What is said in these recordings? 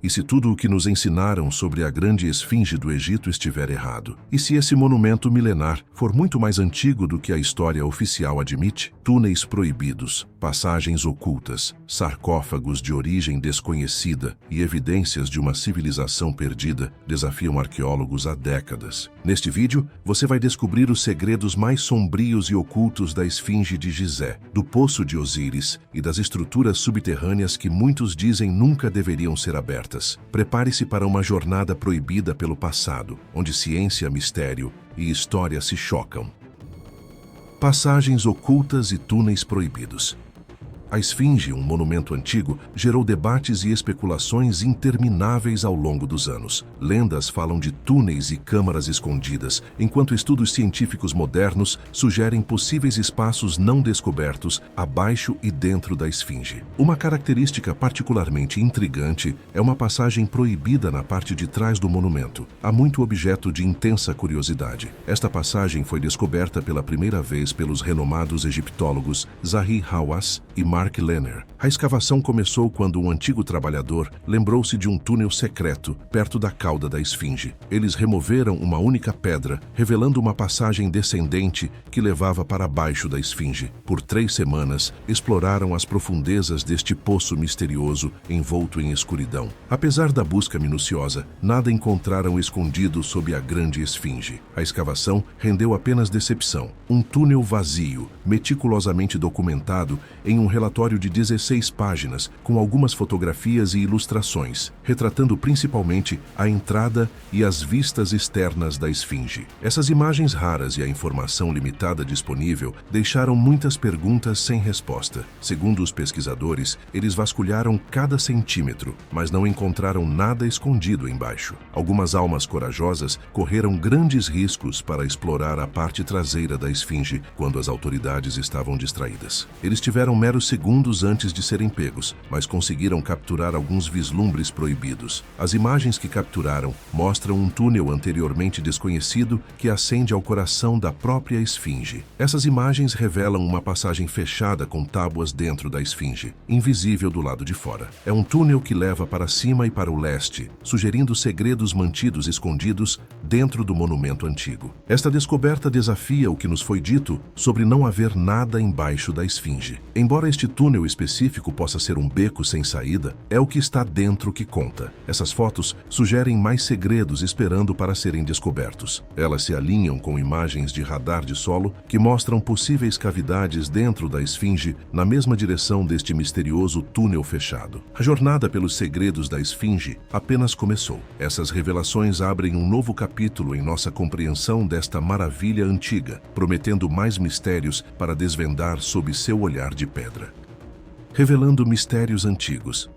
E se tudo o que nos ensinaram sobre a grande esfinge do Egito estiver errado? E se esse monumento milenar for muito mais antigo do que a história oficial admite? Túneis proibidos, passagens ocultas, sarcófagos de origem desconhecida e evidências de uma civilização perdida desafiam arqueólogos há décadas. Neste vídeo, você vai descobrir os segredos mais sombrios e ocultos da esfinge de Gizé, do Poço de Osíris e das estruturas subterrâneas que muitos dizem nunca deveriam ser abertas. Prepare-se para uma jornada proibida pelo passado, onde ciência, mistério e história se chocam. Passagens ocultas e túneis proibidos. A esfinge, um monumento antigo, gerou debates e especulações intermináveis ao longo dos anos. Lendas falam de túneis e câmaras escondidas, enquanto estudos científicos modernos sugerem possíveis espaços não descobertos abaixo e dentro da esfinge. Uma característica particularmente intrigante é uma passagem proibida na parte de trás do monumento. Há muito objeto de intensa curiosidade. Esta passagem foi descoberta pela primeira vez pelos renomados egiptólogos Zahi Hawass e Mark Lehner. A escavação começou quando um antigo trabalhador lembrou-se de um túnel secreto perto da cauda da esfinge. Eles removeram uma única pedra, revelando uma passagem descendente que levava para baixo da esfinge. Por 3 semanas, exploraram as profundezas deste poço misterioso envolto em escuridão. Apesar da busca minuciosa, nada encontraram escondido sob a grande esfinge. A escavação rendeu apenas decepção. Um túnel vazio, meticulosamente documentado em um relatório de 16 páginas, com algumas fotografias e ilustrações, retratando principalmente a entrada e as vistas externas da esfinge. Essas imagens raras e a informação limitada disponível deixaram muitas perguntas sem resposta. Segundo os pesquisadores, eles vasculharam cada centímetro, mas não encontraram nada escondido embaixo. Algumas almas corajosas correram grandes riscos para explorar a parte traseira da esfinge quando as autoridades estavam distraídas. Eles tiveram meros segundos antes de serem pegos, mas conseguiram capturar alguns vislumbres proibidos. As imagens que capturaram mostram um túnel anteriormente desconhecido que ascende ao coração da própria esfinge. Essas imagens revelam uma passagem fechada com tábuas dentro da esfinge, invisível do lado de fora. É um túnel que leva para cima e para o leste, sugerindo segredos mantidos escondidos dentro do monumento antigo. Esta descoberta desafia o que nos foi dito sobre não haver nada embaixo da esfinge. Embora este túnel específico possa ser um beco sem saída, é o que está dentro que conta. Essas fotos sugerem mais segredos esperando para serem descobertos. Elas se alinham com imagens de radar de solo que mostram possíveis cavidades dentro da esfinge na mesma direção deste misterioso túnel fechado. A jornada pelos segredos da esfinge apenas começou. Essas revelações abrem um novo capítulo em nossa compreensão desta maravilha antiga, prometendo mais mistérios para desvendar sob seu olhar de pedra. Revelando mistérios antigos.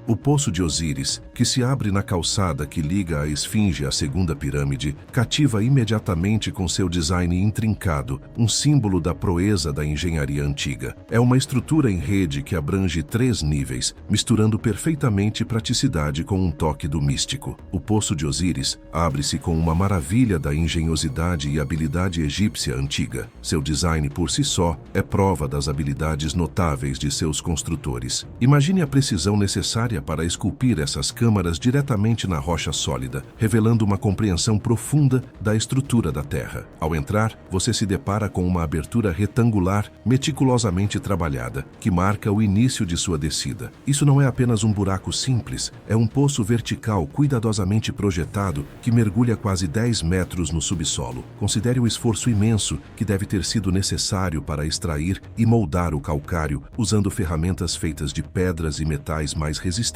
O Poço de Osíris, que se abre na calçada que liga a esfinge à segunda pirâmide, cativa imediatamente com seu design intrincado, um símbolo da proeza da engenharia antiga. É uma estrutura em rede que abrange 3 níveis, misturando perfeitamente praticidade com um toque do místico. O Poço de Osíris abre-se com uma maravilha da engenhosidade e habilidade egípcia antiga. Seu design por si só é prova das habilidades notáveis de seus construtores. Imagine a precisão necessária para esculpir essas câmaras diretamente na rocha sólida, revelando uma compreensão profunda da estrutura da Terra. Ao entrar, você se depara com uma abertura retangular, meticulosamente trabalhada, que marca o início de sua descida. Isso não é apenas um buraco simples, é um poço vertical cuidadosamente projetado que mergulha quase 10 metros no subsolo. Considere o esforço imenso que deve ter sido necessário para extrair e moldar o calcário usando ferramentas feitas de pedras e metais mais resistentes,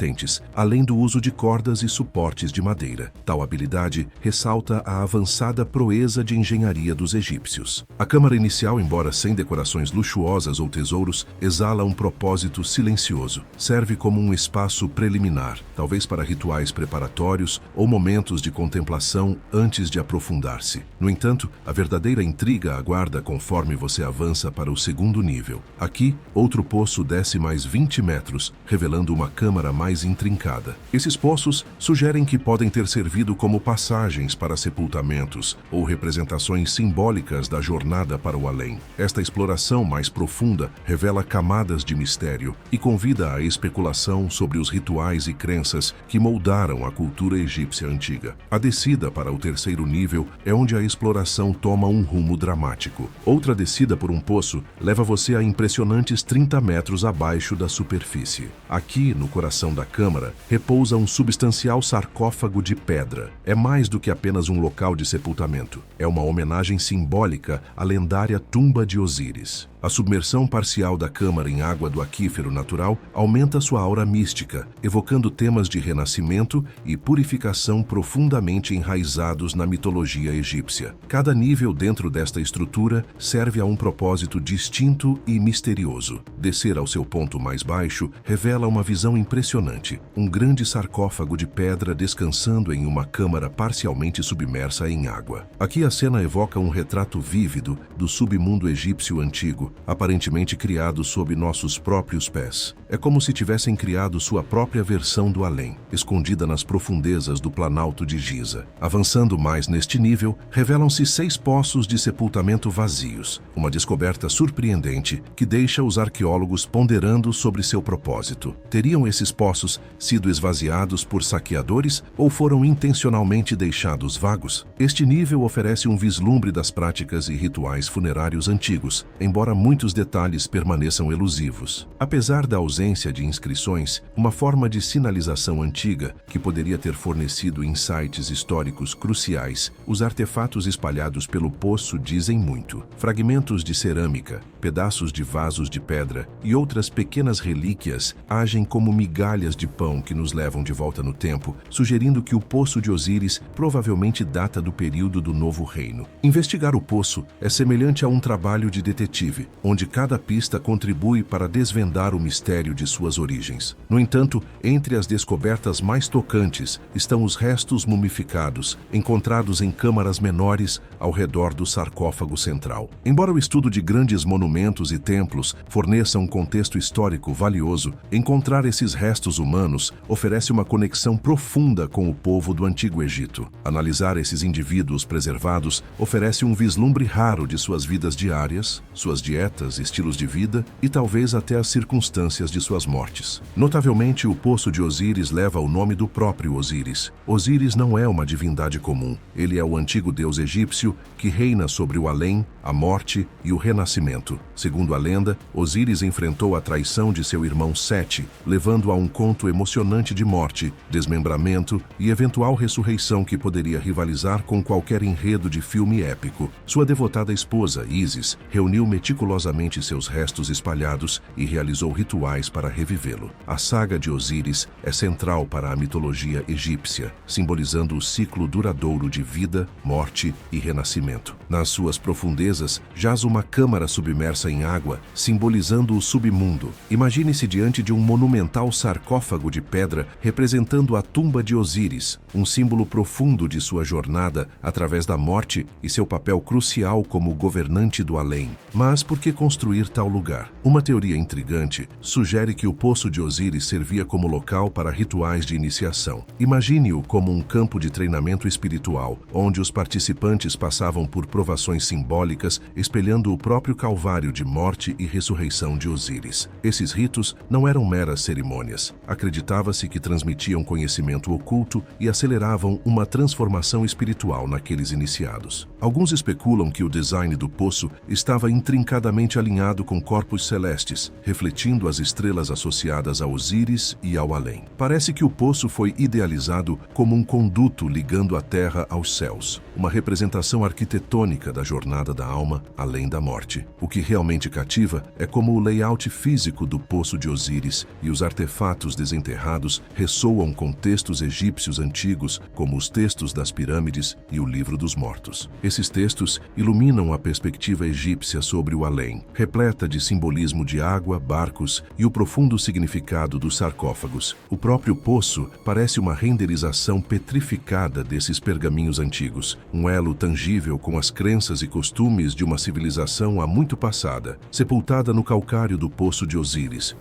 além do uso de cordas e suportes de madeira. Tal habilidade ressalta a avançada proeza de engenharia dos egípcios. A câmara inicial, embora sem decorações luxuosas ou tesouros, exala um propósito silencioso. Serve como um espaço preliminar, talvez para rituais preparatórios ou momentos de contemplação antes de aprofundar-se. No entanto, a verdadeira intriga aguarda conforme você avança para o segundo nível. Aqui, outro poço desce mais 20 metros, revelando uma câmara mais intrincada. Esses poços sugerem que podem ter servido como passagens para sepultamentos ou representações simbólicas da jornada para o além. Esta exploração mais profunda revela camadas de mistério e convida à especulação sobre os rituais e crenças que moldaram a cultura egípcia antiga. A descida para o terceiro nível é onde a exploração toma um rumo dramático. Outra descida por um poço leva você a impressionantes 30 metros abaixo da superfície. Aqui, no coração da câmara, repousa um substancial sarcófago de pedra. É mais do que apenas um local de sepultamento. É uma homenagem simbólica à lendária tumba de Osíris. A submersão parcial da câmara em água do aquífero natural aumenta sua aura mística, evocando temas de renascimento e purificação profundamente enraizados na mitologia egípcia. Cada nível dentro desta estrutura serve a um propósito distinto e misterioso. Descer ao seu ponto mais baixo revela uma visão impressionante. Um grande sarcófago de pedra descansando em uma câmara parcialmente submersa em água. Aqui a cena evoca um retrato vívido do submundo egípcio antigo, aparentemente criado sob nossos próprios pés. É como se tivessem criado sua própria versão do além, escondida nas profundezas do Planalto de Giza. Avançando mais neste nível, revelam-se 6 poços de sepultamento vazios, uma descoberta surpreendente que deixa os arqueólogos ponderando sobre seu propósito. Teriam esses poços sido esvaziados por saqueadores ou foram intencionalmente deixados vagos? Este nível oferece um vislumbre das práticas e rituais funerários antigos, embora muitos detalhes permaneçam elusivos. Apesar da ausência de inscrições, uma forma de sinalização antiga que poderia ter fornecido insights históricos cruciais, os artefatos espalhados pelo poço dizem muito. Fragmentos de cerâmica, pedaços de vasos de pedra e outras pequenas relíquias agem como migalhas de pão que nos levam de volta no tempo, sugerindo que o poço de Osíris provavelmente data do período do Novo Reino. Investigar o poço é semelhante a um trabalho de detetive, onde cada pista contribui para desvendar o mistério de suas origens. No entanto, entre as descobertas mais tocantes estão os restos mumificados, encontrados em câmaras menores ao redor do sarcófago central. Embora o estudo de grandes monumentos e templos forneça um contexto histórico valioso, encontrar esses restos humanos oferece uma conexão profunda com o povo do Antigo Egito. Analisar esses indivíduos preservados oferece um vislumbre raro de suas vidas diárias, suas dietas, estilos de vida e talvez até as circunstâncias de suas mortes. Notavelmente, o poço de Osíris leva o nome do próprio Osíris. Osíris não é uma divindade comum. Ele é o antigo deus egípcio que reina sobre o além, a morte e o renascimento. Segundo a lenda, Osíris enfrentou a traição de seu irmão Sete, levando a um conto emocionante de morte, desmembramento e eventual ressurreição que poderia rivalizar com qualquer enredo de filme épico. Sua devotada esposa, Ísis, reuniu meticulosamente seus restos espalhados e realizou rituais para revivê-lo. A saga de Osíris é central para a mitologia egípcia, simbolizando o ciclo duradouro de vida, morte e renascimento. Nas suas profundezas, jaz uma câmara submersa em água, simbolizando o submundo. Imagine-se diante de um monumental sarcófago de pedra representando a tumba de Osíris, um símbolo profundo de sua jornada através da morte e seu papel crucial como governante do além. Mas por que construir tal lugar? Uma teoria intrigante sugere que o poço de Osíris servia como local para rituais de iniciação. Imagine-o como um campo de treinamento espiritual, onde os participantes passavam por provações simbólicas, espelhando o próprio calvário de morte e ressurreição de Osíris. Esses ritos não eram meras cerimônias. Acreditava-se que transmitiam conhecimento oculto e aceleravam uma transformação espiritual naqueles iniciados. Alguns especulam que o design do poço estava intrincadamente alinhado com corpos celestes, refletindo as estrelas associadas a Osíris e ao além. Parece que o poço foi idealizado como um conduto ligando a terra aos céus, uma representação arquitetônica da jornada da alma além da morte. O que realmente cativa é como o layout físico do poço de Osíris e os artefatos desenterrados ressoam com textos egípcios antigos, como os textos das pirâmides e o Livro dos Mortos. Esses textos iluminam a perspectiva egípcia sobre o além, repleta de simbolismo de água, barcos e o profundo significado dos sarcófagos. O próprio poço parece uma renderização petrificada desses pergaminhos antigos, um elo tangível com as crenças e costumes de uma civilização há muito passada, sepultada no calcário do poço de Osíris.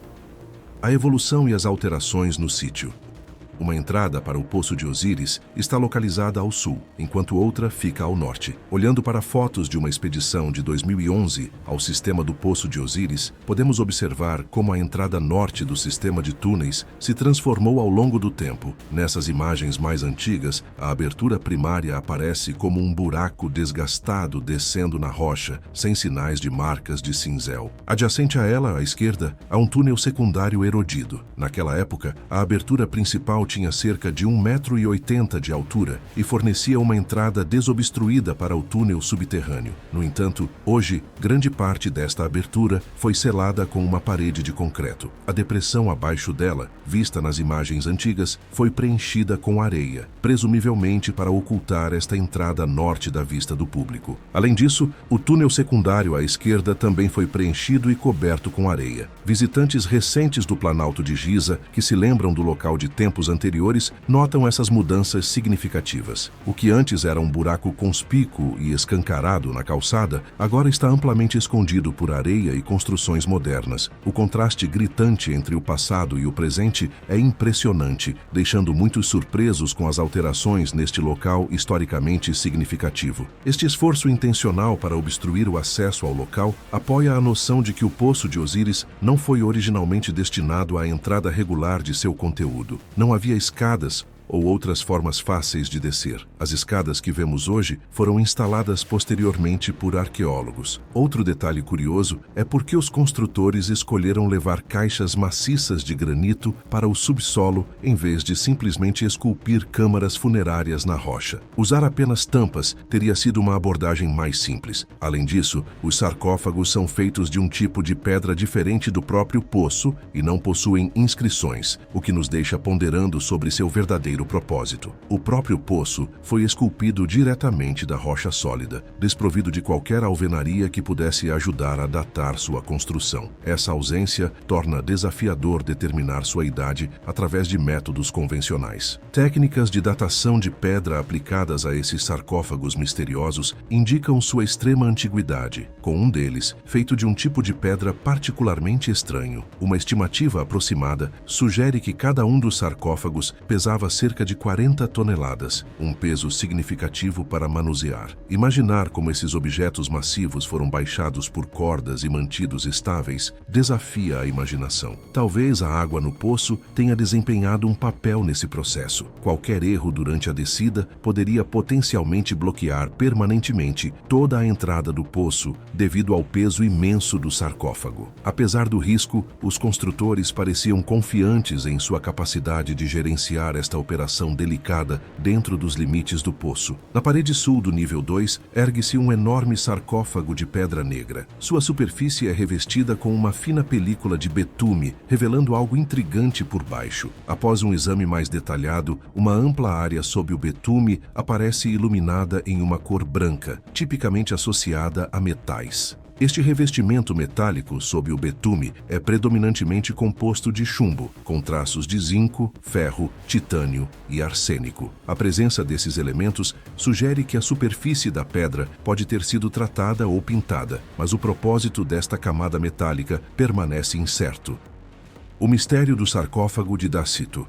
A evolução e as alterações no sítio. Uma entrada para o Poço de Osíris está localizada ao sul, enquanto outra fica ao norte. Olhando para fotos de uma expedição de 2011 ao sistema do Poço de Osíris, podemos observar como a entrada norte do sistema de túneis se transformou ao longo do tempo. Nessas imagens mais antigas, a abertura primária aparece como um buraco desgastado descendo na rocha, sem sinais de marcas de cinzel. Adjacente a ela, à esquerda, há um túnel secundário erodido. Naquela época, a abertura principal tinha cerca de 1,80 m de altura e fornecia uma entrada desobstruída para o túnel subterrâneo. No entanto, hoje, grande parte desta abertura foi selada com uma parede de concreto. A depressão abaixo dela, vista nas imagens antigas, foi preenchida com areia, presumivelmente para ocultar esta entrada norte da vista do público. Além disso, o túnel secundário à esquerda também foi preenchido e coberto com areia. Visitantes recentes do Planalto de Giza, que se lembram do local de tempos anteriores, notam essas mudanças significativas. O que antes era um buraco conspícuo e escancarado na calçada, agora está amplamente escondido por areia e construções modernas. O contraste gritante entre o passado e o presente é impressionante, deixando muitos surpresos com as alterações neste local historicamente significativo. Este esforço intencional para obstruir o acesso ao local apoia a noção de que o Poço de Osíris não foi originalmente destinado à entrada regular de seu conteúdo. Não havia escadas ou outras formas fáceis de descer. As escadas que vemos hoje foram instaladas posteriormente por arqueólogos. Outro detalhe curioso é por que os construtores escolheram levar caixas maciças de granito para o subsolo em vez de simplesmente esculpir câmaras funerárias na rocha. Usar apenas tampas teria sido uma abordagem mais simples. Além disso, os sarcófagos são feitos de um tipo de pedra diferente do próprio poço e não possuem inscrições, o que nos deixa ponderando sobre seu verdadeiro propósito. O próprio poço foi esculpido diretamente da rocha sólida, desprovido de qualquer alvenaria que pudesse ajudar a datar sua construção. Essa ausência torna desafiador determinar sua idade através de métodos convencionais. Técnicas de datação de pedra aplicadas a esses sarcófagos misteriosos indicam sua extrema antiguidade, com um deles feito de um tipo de pedra particularmente estranho. Uma estimativa aproximada sugere que cada um dos sarcófagos pesava cerca de 40 toneladas, um peso significativo para manusear. Imaginar como esses objetos massivos foram baixados por cordas e mantidos estáveis desafia a imaginação. Talvez a água no poço tenha desempenhado um papel nesse processo. Qualquer erro durante a descida poderia potencialmente bloquear permanentemente toda a entrada do poço devido ao peso imenso do sarcófago. Apesar do risco, os construtores pareciam confiantes em sua capacidade de gerenciar esta operação delicada dentro dos limites do poço. Na parede sul do nível 2, ergue-se um enorme sarcófago de pedra negra. Sua superfície é revestida com uma fina película de betume, revelando algo intrigante por baixo. Após um exame mais detalhado, uma ampla área sob o betume aparece iluminada em uma cor branca, tipicamente associada a metais. Este revestimento metálico sob o betume é predominantemente composto de chumbo, com traços de zinco, ferro, titânio e arsênico. A presença desses elementos sugere que a superfície da pedra pode ter sido tratada ou pintada, mas o propósito desta camada metálica permanece incerto. O mistério do sarcófago de Dacito.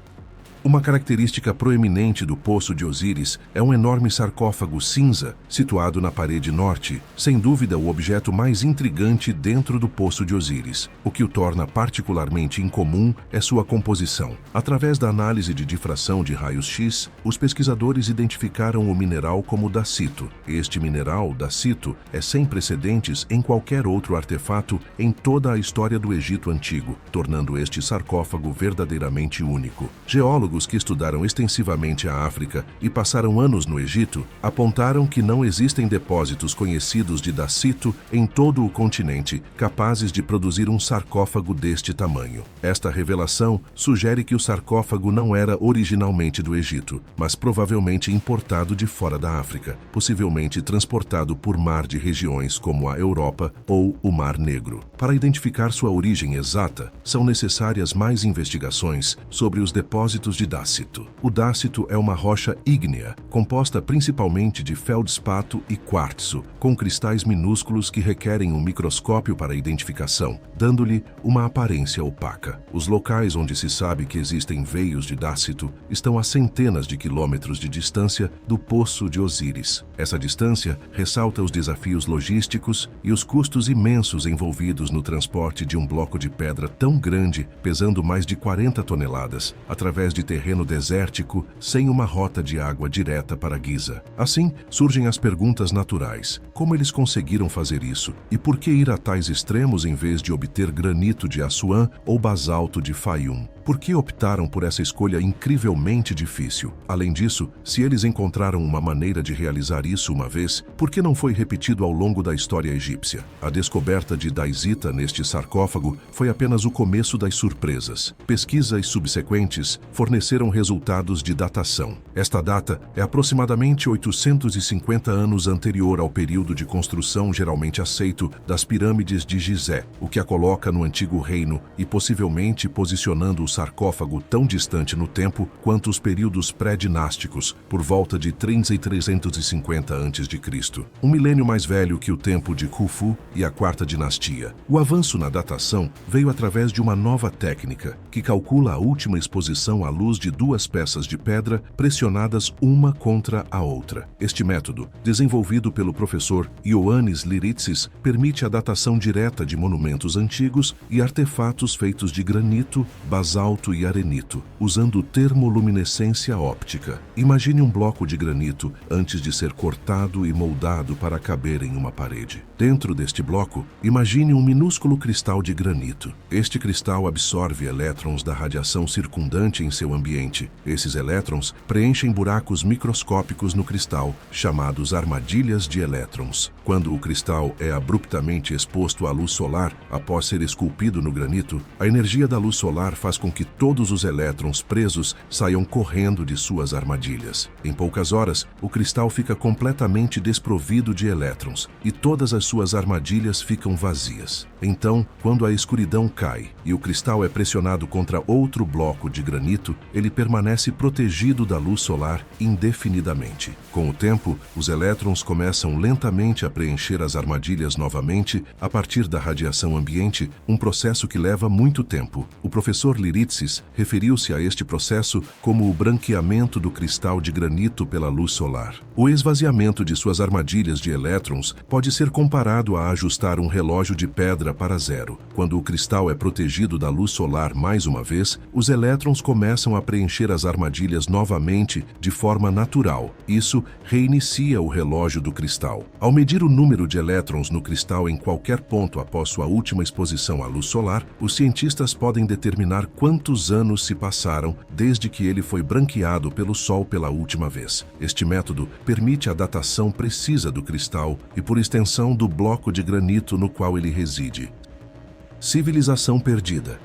Uma característica proeminente do Poço de Osíris é um enorme sarcófago cinza situado na parede norte, sem dúvida o objeto mais intrigante dentro do Poço de Osíris. O que o torna particularmente incomum é sua composição. Através da análise de difração de raios-x, os pesquisadores identificaram o mineral como dacito. Este mineral, dacito, é sem precedentes em qualquer outro artefato em toda a história do Egito Antigo, tornando este sarcófago verdadeiramente único. Geólogos que estudaram extensivamente a África e passaram anos no Egito apontaram que não existem depósitos conhecidos de dacito em todo o continente capazes de produzir um sarcófago deste tamanho. Esta revelação sugere que o sarcófago não era originalmente do Egito, mas provavelmente importado de fora da África, possivelmente transportado por mar de regiões como a Europa ou o Mar Negro. Para identificar sua origem exata, são necessárias mais investigações sobre os depósitos de de dácito. O dácito é uma rocha ígnea, composta principalmente de feldspato e quartzo, com cristais minúsculos que requerem um microscópio para identificação, dando-lhe uma aparência opaca. Os locais onde se sabe que existem veios de dácito estão a centenas de quilômetros de distância do Poço de Osíris. Essa distância ressalta os desafios logísticos e os custos imensos envolvidos no transporte de um bloco de pedra tão grande, pesando mais de 40 toneladas, através de terreno desértico, sem uma rota de água direta para Giza. Assim, surgem as perguntas naturais. Como eles conseguiram fazer isso? E por que ir a tais extremos em vez de obter granito de Assuã ou basalto de Fayum? Por que optaram por essa escolha incrivelmente difícil? Além disso, se eles encontraram uma maneira de realizar isso uma vez, por que não foi repetido ao longo da história egípcia? A descoberta de Daisita neste sarcófago foi apenas o começo das surpresas. Pesquisas subsequentes forneceram resultados de datação. Esta data é aproximadamente 850 anos anterior ao período de construção geralmente aceito das pirâmides de Gizé, o que a coloca no Antigo Reino e possivelmente posicionando o sarcófago tão distante no tempo quanto os períodos pré-dinásticos, por volta de 350 a.C., um milênio mais velho que o tempo de Khufu e a Quarta Dinastia. O avanço na datação veio através de uma nova técnica, que calcula a última exposição à luz de duas peças de pedra pressionadas uma contra a outra. Este método, desenvolvido pelo professor Ioannis Liritsis, permite a datação direta de monumentos antigos e artefatos feitos de granito, basalto e arenito, usando termoluminescência óptica. Imagine um bloco de granito antes de ser cortado e moldado para caber em uma parede. Dentro deste bloco, imagine um minúsculo cristal de granito. Este cristal absorve elétrons da radiação circundante em seu ambiente. Esses elétrons preenchem buracos microscópicos no cristal, chamados armadilhas de elétrons. Quando o cristal é abruptamente exposto à luz solar após ser esculpido no granito, a energia da luz solar faz com que todos os elétrons presos saiam correndo de suas armadilhas. Em poucas horas, o cristal fica completamente desprovido de elétrons e todas as suas armadilhas ficam vazias. Então, quando a escuridão cai e o cristal é pressionado contra outro bloco de granito, ele permanece protegido da luz solar indefinidamente. Com o tempo, os elétrons começam lentamente a preencher as armadilhas novamente a partir da radiação ambiente, um processo que leva muito tempo. O professor Liritsis referiu-se a este processo como o branqueamento do cristal de granito pela luz solar. O esvaziamento de suas armadilhas de elétrons pode ser comparado a ajustar um relógio de pedra para zero. Quando o cristal é protegido da luz solar mais uma vez, os elétrons começam a preencher as armadilhas novamente de forma natural. Isso reinicia o relógio do cristal. Ao medir o número de elétrons no cristal em qualquer ponto após sua última exposição à luz solar, os cientistas podem determinar quantos anos se passaram desde que ele foi branqueado pelo Sol pela última vez. Este método permite a datação precisa do cristal e, por extensão, do bloco de granito no qual ele reside. Civilização perdida.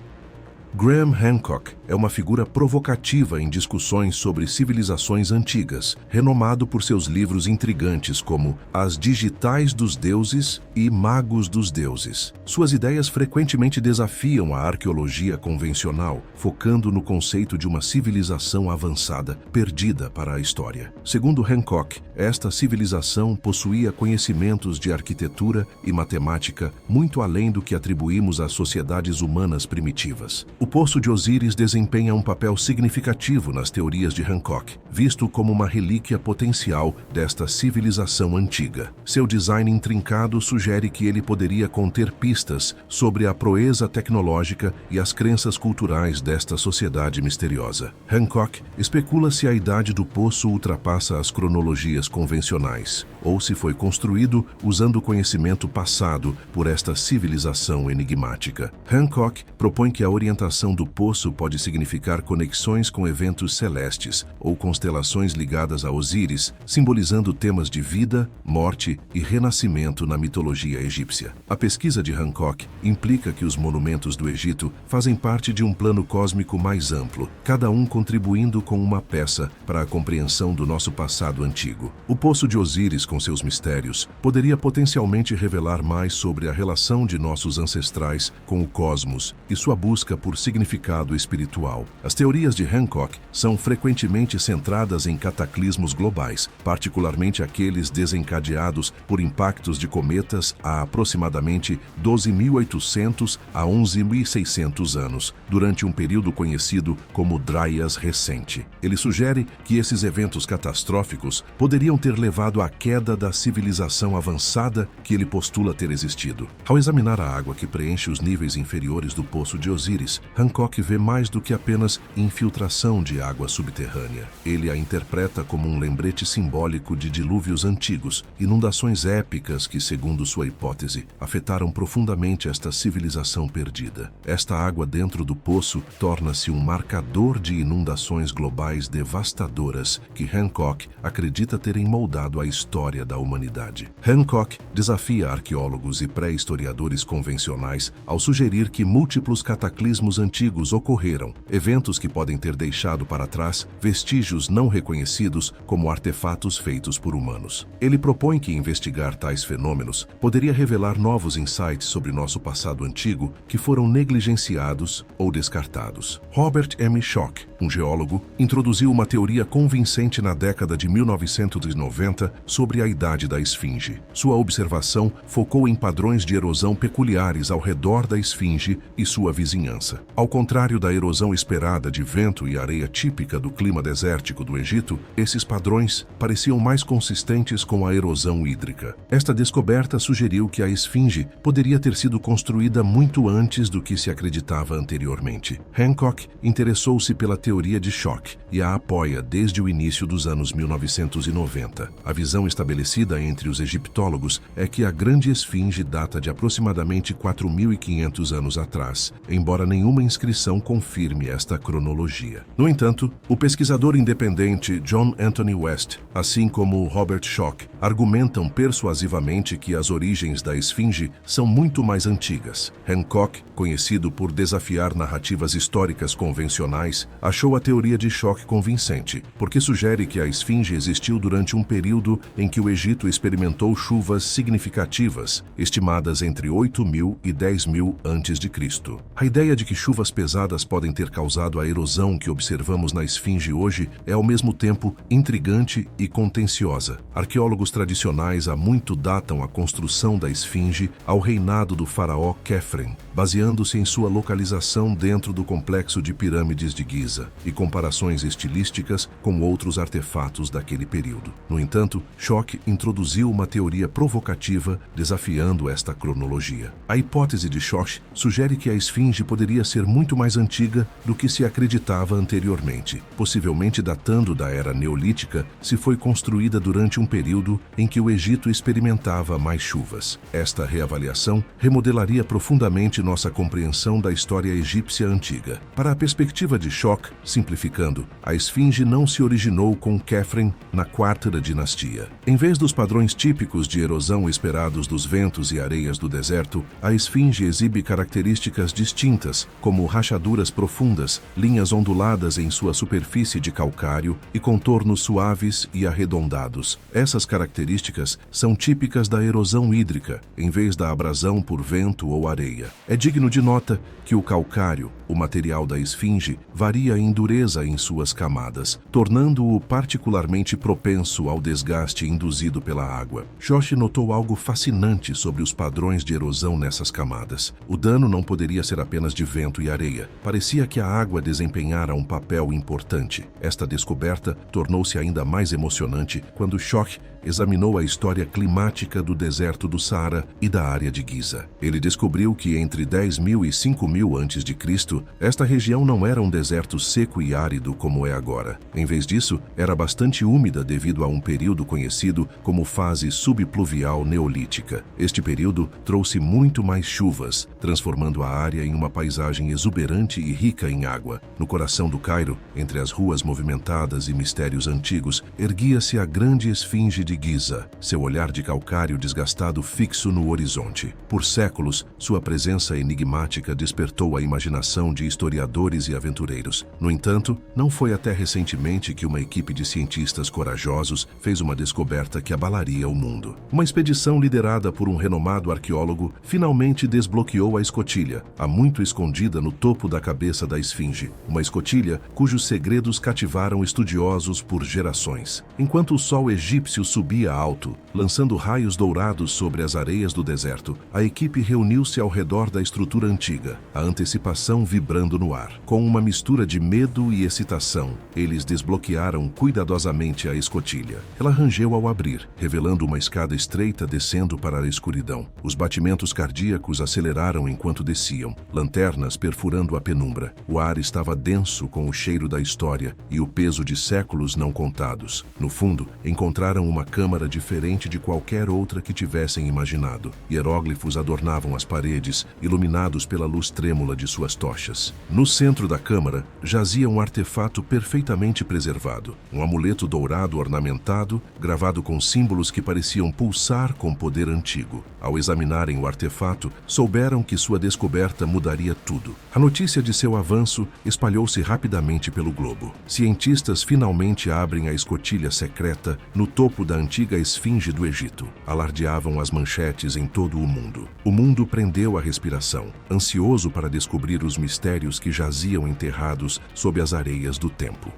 Graham Hancock é uma figura provocativa em discussões sobre civilizações antigas, renomado por seus livros intrigantes como As Digitais dos Deuses e Magos dos Deuses. Suas ideias frequentemente desafiam a arqueologia convencional, focando no conceito de uma civilização avançada, perdida para a história. Segundo Hancock, esta civilização possuía conhecimentos de arquitetura e matemática muito além do que atribuímos às sociedades humanas primitivas. O Poço de Osíris desempenha um papel significativo nas teorias de Hancock, visto como uma relíquia potencial desta civilização antiga. Seu design intrincado sugere que ele poderia conter pistas sobre a proeza tecnológica e as crenças culturais desta sociedade misteriosa. Hancock especula se a idade do poço ultrapassa as cronologias convencionais, ou se foi construído usando o conhecimento passado por esta civilização enigmática. Hancock propõe que a orientação do poço pode significar conexões com eventos celestes ou constelações ligadas a Osíris, simbolizando temas de vida, morte e renascimento na mitologia egípcia. A pesquisa de Hancock implica que os monumentos do Egito fazem parte de um plano cósmico mais amplo, cada um contribuindo com uma peça para a compreensão do nosso passado antigo. O Poço de Osíris, com seus mistérios, poderia potencialmente revelar mais sobre a relação de nossos ancestrais com o cosmos e sua busca por significado espiritual. As teorias de Hancock são frequentemente centradas em cataclismos globais, particularmente aqueles desencadeados por impactos de cometas há aproximadamente 12.800 a 11.600 anos, durante um período conhecido como Dryas recente. Ele sugere que esses eventos catastróficos poderiam ter levado à queda da civilização avançada que ele postula ter existido. Ao examinar a água que preenche os níveis inferiores do Poço de Osíris, Hancock vê mais do que apenas infiltração de água subterrânea. Ele a interpreta como um lembrete simbólico de dilúvios antigos, inundações épicas que, segundo sua hipótese, afetaram profundamente esta civilização perdida. Esta água dentro do poço torna-se um marcador de inundações globais devastadoras que Hancock acredita terem moldado a história da humanidade. Hancock desafia arqueólogos e pré-historiadores convencionais ao sugerir que múltiplos cataclismos antigos ocorreram, eventos que podem ter deixado para trás vestígios não reconhecidos como artefatos feitos por humanos. Ele propõe que investigar tais fenômenos poderia revelar novos insights sobre nosso passado antigo que foram negligenciados ou descartados. Robert M. Schoch, um geólogo, introduziu uma teoria convincente na década de 1990 sobre a idade da esfinge. Sua observação focou em padrões de erosão peculiares ao redor da esfinge e sua vizinhança. Ao contrário da erosão esperada de vento e areia típica do clima desértico do Egito, esses padrões pareciam mais consistentes com a erosão hídrica. Esta descoberta sugeriu que a esfinge poderia ter sido construída muito antes do que se acreditava anteriormente. Hancock interessou-se pela teoria de Schoch e a apoia desde o início dos anos 1990. A visão estabelecida entre os egiptólogos é que a grande esfinge data de aproximadamente 4.500 anos atrás, embora nenhuma inscrição confirme esta cronologia. No entanto, o pesquisador independente John Anthony West, assim como Robert Schoch, argumentam persuasivamente que as origens da esfinge são muito mais antigas. Hancock, conhecido por desafiar narrativas históricas convencionais, achou a teoria de Schoch convincente, porque sugere que a esfinge existiu durante um período em que o Egito experimentou chuvas significativas, estimadas entre 8.000 e 10.000 a.C. A ideia de que chuvas pesadas podem ter causado a erosão que observamos na esfinge hoje é ao mesmo tempo intrigante e contenciosa. Arqueólogos tradicionais há muito datam a construção da esfinge ao reinado do faraó Khefren, baseando-se em sua localização dentro do complexo de pirâmides de Giza e comparações estilísticas com outros artefatos daquele período. No entanto, Schoch introduziu uma teoria provocativa desafiando esta cronologia. A hipótese de Schoch sugere que a esfinge poderia ser muito mais antiga do que se acreditava anteriormente, possivelmente datando da era neolítica se foi construída durante um período em que o Egito experimentava mais chuvas. Esta reavaliação remodelaria profundamente nossa compreensão da história egípcia antiga. Para a perspectiva de Schoch, simplificando, a esfinge não se originou com Khefren na Quarta dinastia. Em vez dos padrões típicos de erosão esperados dos ventos e areias do deserto, a esfinge exibe características distintas, como rachaduras profundas, linhas onduladas em sua superfície de calcário e contornos suaves e arredondados. Essas características são típicas da erosão hídrica, em vez da abrasão por vento ou areia. É digno de nota que o calcário, o material da esfinge, varia em dureza em suas camadas, tornando-o particularmente propenso ao desgaste induzido pela água. Schoch notou algo fascinante sobre os padrões de erosão nessas camadas. O dano não poderia ser apenas de vento e areia. Parecia que a água desempenhara um papel importante. Esta descoberta tornou-se ainda mais emocionante quando Schoch examinou a história climática do deserto do Saara e da área de Giza. Ele descobriu que entre 10.000 e 5.000 a.C., esta região não era um deserto seco e árido como é agora. Em vez disso, era bastante úmida devido a um período conhecido como fase subpluvial neolítica. Este período trouxe muito mais chuvas, transformando a área em uma paisagem exuberante e rica em água. No coração do Cairo, entre as ruas movimentadas e mistérios antigos, erguia-se a grande esfinge de Giza, seu olhar de calcário desgastado fixo no horizonte. Por séculos, sua presença enigmática despertou a imaginação expedição de historiadores e aventureiros. No entanto, não foi até recentemente que uma equipe de cientistas corajosos fez uma descoberta que abalaria o mundo. Uma expedição liderada por um renomado arqueólogo finalmente desbloqueou a escotilha, há muito escondida no topo da cabeça da esfinge. Uma escotilha cujos segredos cativaram estudiosos por gerações. Enquanto o sol egípcio subia alto, lançando raios dourados sobre as areias do deserto, a equipe reuniu-se ao redor da estrutura antiga, a antecipação vibrando no ar. Com uma mistura de medo e excitação, eles desbloquearam cuidadosamente a escotilha. Ela rangeu ao abrir, revelando uma escada estreita descendo para a escuridão. Os batimentos cardíacos aceleraram enquanto desciam, lanternas perfurando a penumbra. O ar estava denso com o cheiro da história e o peso de séculos não contados. No fundo, encontraram uma câmara diferente de qualquer outra que tivessem imaginado. Hieróglifos adornavam as paredes, iluminados pela luz trêmula de suas tochas. No centro da câmara, jazia um artefato perfeitamente preservado. Um amuleto dourado ornamentado, gravado com símbolos que pareciam pulsar com poder antigo. Ao examinarem o artefato, souberam que sua descoberta mudaria tudo. A notícia de seu avanço espalhou-se rapidamente pelo globo. Cientistas finalmente abrem a escotilha secreta no topo da antiga esfinge do Egito. Alardeavam as manchetes em todo o mundo. O mundo prendeu a respiração, ansioso para descobrir os mistérios que jaziam enterrados sob as areias do tempo.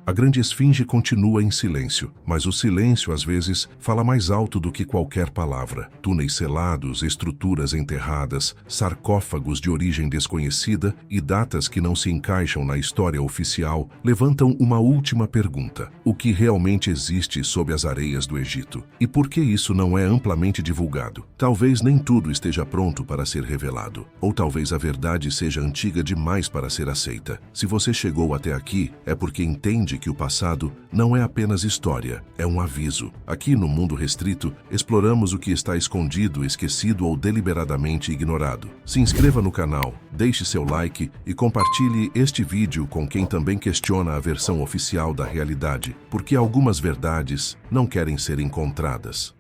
A grande esfinge continua em silêncio, mas o silêncio, às vezes, fala mais alto do que qualquer palavra. Túneis selados, estruturas enterradas, sarcófagos de origem desconhecida e datas que não se encaixam na história oficial levantam uma última pergunta: o que realmente existe sob as areias do Egito? E por que isso não é amplamente divulgado? Talvez nem tudo esteja pronto para ser revelado, ou talvez a verdade seja antiga demais para ser aceita. Se você chegou até aqui, é porque entende que o passado não é apenas história, é um aviso. Aqui no Mundo Restrito, exploramos o que está escondido, esquecido ou deliberadamente ignorado. Se inscreva no canal, deixe seu like e compartilhe este vídeo com quem também questiona a versão oficial da realidade, porque algumas verdades não querem ser encontradas.